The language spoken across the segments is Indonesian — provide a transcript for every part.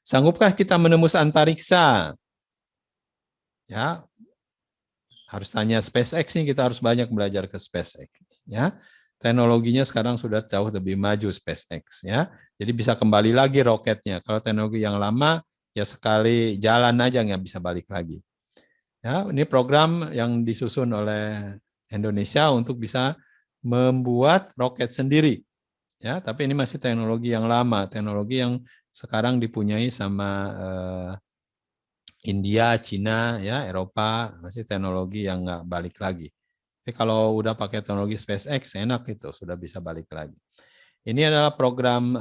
Sanggupkah kita menembus antariksa? Ya, harus tanya SpaceX nih, kita harus banyak belajar ke SpaceX. Ya, teknologinya sekarang sudah jauh lebih maju SpaceX. Ya, jadi bisa kembali lagi roketnya. Kalau teknologi yang lama, ya sekali jalan aja nggak bisa balik lagi. Ya, ini program yang disusun oleh Indonesia untuk bisa membuat roket sendiri. Ya, tapi ini masih teknologi yang lama, teknologi yang sekarang dipunyai sama India, Cina, ya Eropa, masih teknologi yang nggak balik lagi. Tapi kalau udah pakai teknologi SpaceX, enak itu, sudah bisa balik lagi. Ini adalah program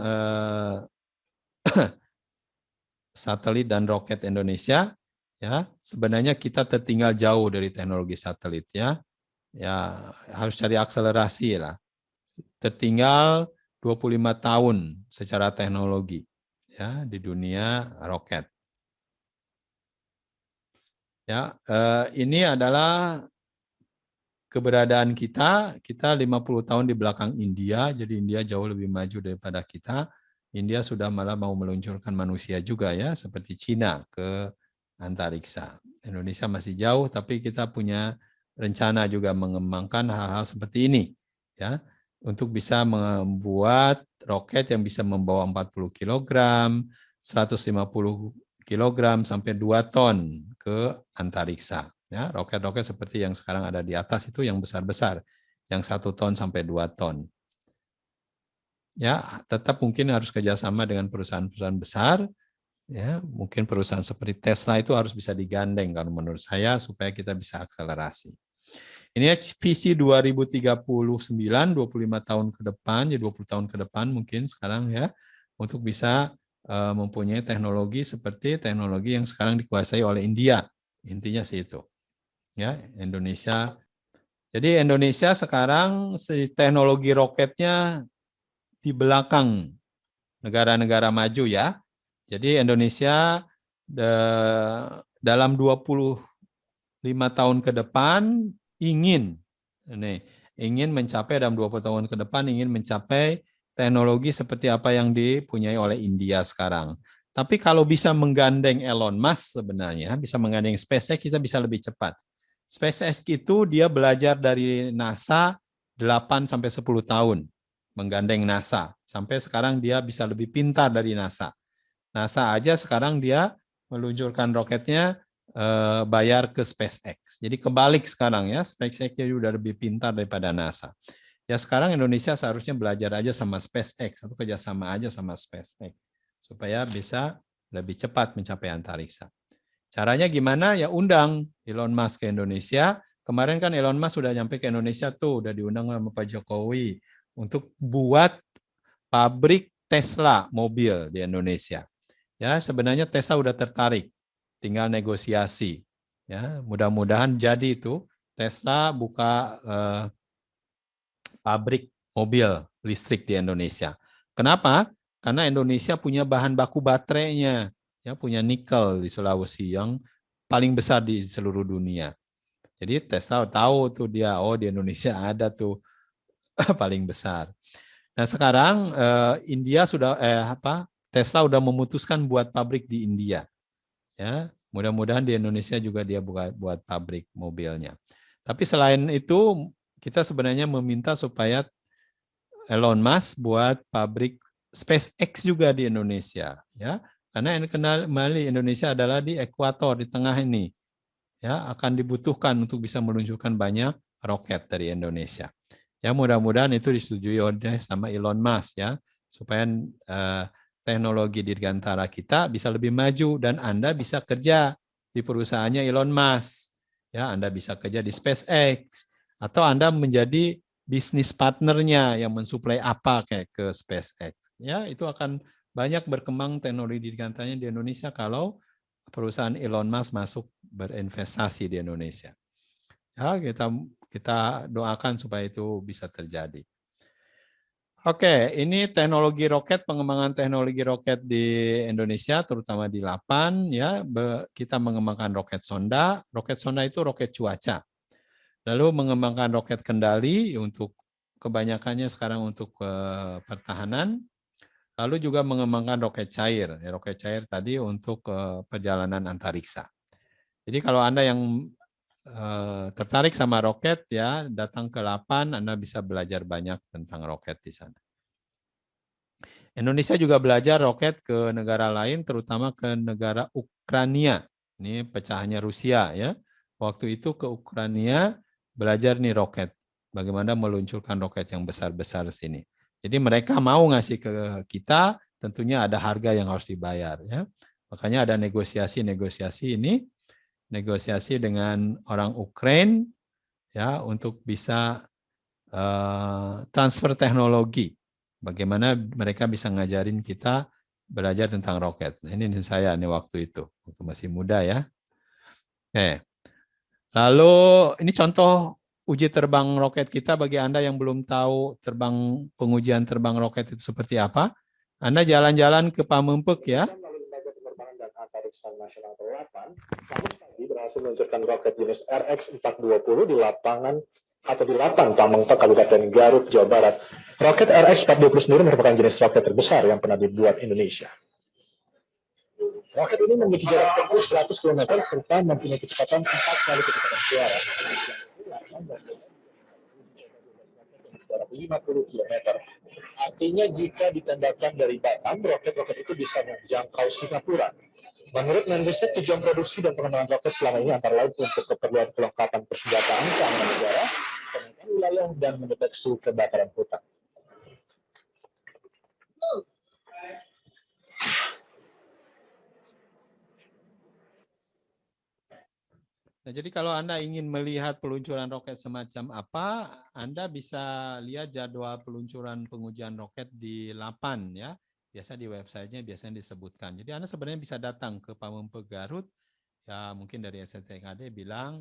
satelit dan roket Indonesia. Ya, sebenarnya kita tertinggal jauh dari teknologi satelit ya. Ya, harus cari akselerasi lah. Tertinggal 25 tahun secara teknologi ya di dunia roket. Ya, ini adalah keberadaan kita 50 tahun di belakang India, jadi India jauh lebih maju daripada kita. India sudah malah mau meluncurkan manusia juga ya, seperti Cina ke antariksa. Indonesia masih jauh, tapi kita punya rencana juga mengembangkan hal-hal seperti ini ya, untuk bisa membuat roket yang bisa membawa 40 kg, 150 kg sampai 2 ton ke antariksa. Ya, roket-roket seperti yang sekarang ada di atas itu yang besar-besar, yang 1 ton sampai 2 ton. Ya, tetap mungkin harus kerjasama dengan perusahaan-perusahaan besar. Ya, mungkin perusahaan seperti Tesla itu harus bisa digandeng kalau menurut saya supaya kita bisa akselerasi. Ini visi 2039, 25 tahun ke depan, ya 20 tahun ke depan mungkin sekarang ya, untuk bisa mempunyai teknologi seperti teknologi yang sekarang dikuasai oleh India. Intinya sih itu. Ya, Indonesia. Jadi Indonesia sekarang teknologi roketnya di belakang negara-negara maju ya. Jadi Indonesia dalam 25 tahun ke depan ingin mencapai dalam 20 tahun ke depan ingin mencapai teknologi seperti apa yang dipunyai oleh India sekarang. Tapi kalau bisa menggandeng Elon Musk sebenarnya, bisa menggandeng SpaceX, kita bisa lebih cepat. SpaceX itu dia belajar dari NASA 8 sampai 10 tahun menggandeng NASA. Sampai sekarang dia bisa lebih pintar dari NASA. NASA aja sekarang dia meluncurkan roketnya bayar ke SpaceX. Jadi kebalik sekarang ya, SpaceX jadi udah lebih pintar daripada NASA. Ya sekarang Indonesia seharusnya belajar aja sama SpaceX atau kerjasama aja sama SpaceX supaya bisa lebih cepat mencapai antariksa. Caranya gimana? Ya undang Elon Musk ke Indonesia. Kemarin kan Elon Musk sudah nyampe ke Indonesia tuh, udah diundang sama Pak Jokowi untuk buat pabrik Tesla mobil di Indonesia. Ya, sebenarnya Tesla udah tertarik, tinggal negosiasi. Ya, mudah-mudahan jadi itu Tesla buka pabrik mobil listrik di Indonesia. Kenapa? Karena Indonesia punya bahan baku baterainya, ya punya nikel di Sulawesi yang paling besar di seluruh dunia. Jadi Tesla tahu tuh dia, oh di Indonesia ada tuh paling besar. Nah sekarang India sudah Tesla udah memutuskan buat pabrik di India. Ya, mudah-mudahan di Indonesia juga dia buat pabrik mobilnya. Tapi selain itu kita sebenarnya meminta supaya Elon Musk buat pabrik SpaceX juga di Indonesia, ya. Karena yang kembali Indonesia adalah di ekuator di tengah ini, ya akan dibutuhkan untuk bisa meluncurkan banyak roket dari Indonesia. Ya mudah-mudahan itu disetujui oleh sama Elon Musk ya, supaya teknologi dirgantara kita bisa lebih maju dan Anda bisa kerja di perusahaannya Elon Musk. Ya, Anda bisa kerja di SpaceX atau Anda menjadi bisnis partnernya yang mensuplai apa kayak ke SpaceX. Ya, itu akan banyak berkembang teknologi dirgantaranya di Indonesia kalau perusahaan Elon Musk masuk berinvestasi di Indonesia. Ya, kita doakan supaya itu bisa terjadi. Oke, ini teknologi roket, pengembangan teknologi roket di Indonesia, terutama di Lapan, ya kita mengembangkan roket sonda. Roket sonda itu roket cuaca. Lalu mengembangkan roket kendali untuk kebanyakannya sekarang untuk pertahanan. Lalu juga mengembangkan roket cair. Roket cair tadi untuk perjalanan antariksa. Jadi kalau Anda yang tertarik sama roket, ya datang ke LAPAN, Anda bisa belajar banyak tentang roket di sana. Indonesia juga belajar roket ke negara lain, terutama ke negara Ukraina. Ini pecahannya Rusia, ya. Waktu itu ke Ukraina belajar nih roket, bagaimana meluncurkan roket yang besar-besar sini. Jadi mereka mau ngasih ke kita, tentunya ada harga yang harus dibayar, ya. Makanya ada negosiasi ini, negosiasi dengan orang Ukraina, ya, untuk bisa transfer teknologi. Bagaimana mereka bisa ngajarin kita belajar tentang roket. Nah, ini saya nih waktu itu, waktu masih muda, ya. Oke. Lalu ini contoh uji terbang roket kita bagi Anda yang belum tahu pengujian terbang roket itu seperti apa. Anda jalan-jalan ke Pamempek, ya. Nasional atau LAPAN, Kamis pagi berhasil meluncurkan roket jenis RX-420 di lapangan atau di Lapan Pamengpek, Kabupaten Garut, Jawa Barat. Roket RX-420 sendiri merupakan jenis roket terbesar yang pernah dibuat Indonesia. Roket ini memiliki jarak tempuh 100 km serta mempunyai kecepatan 4 kali kecepatan suara. Jarak 50 km. Artinya jika ditembakkan dari Batam, roket-roket itu bisa menjangkau Singapura. Menurut Menristek, tujuan produksi dan pengembangan roket selama ini antara lain untuk keperluan kelengkapan persenjataan keamanan negara, peningkatan wilayah, dan mendeteksi kebakaran hutan. Nah, jadi kalau Anda ingin melihat peluncuran roket semacam apa, Anda bisa lihat jadwal peluncuran pengujian roket di Lapan, ya. Biasa di websitenya biasanya disebutkan. Jadi Anda sebenarnya bisa datang ke Pamempek Garut, ya mungkin dari STNKD bilang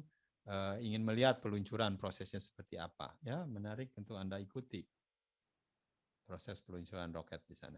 ingin melihat peluncuran prosesnya seperti apa, ya. Menarik untuk Anda ikuti proses peluncuran roket di sana.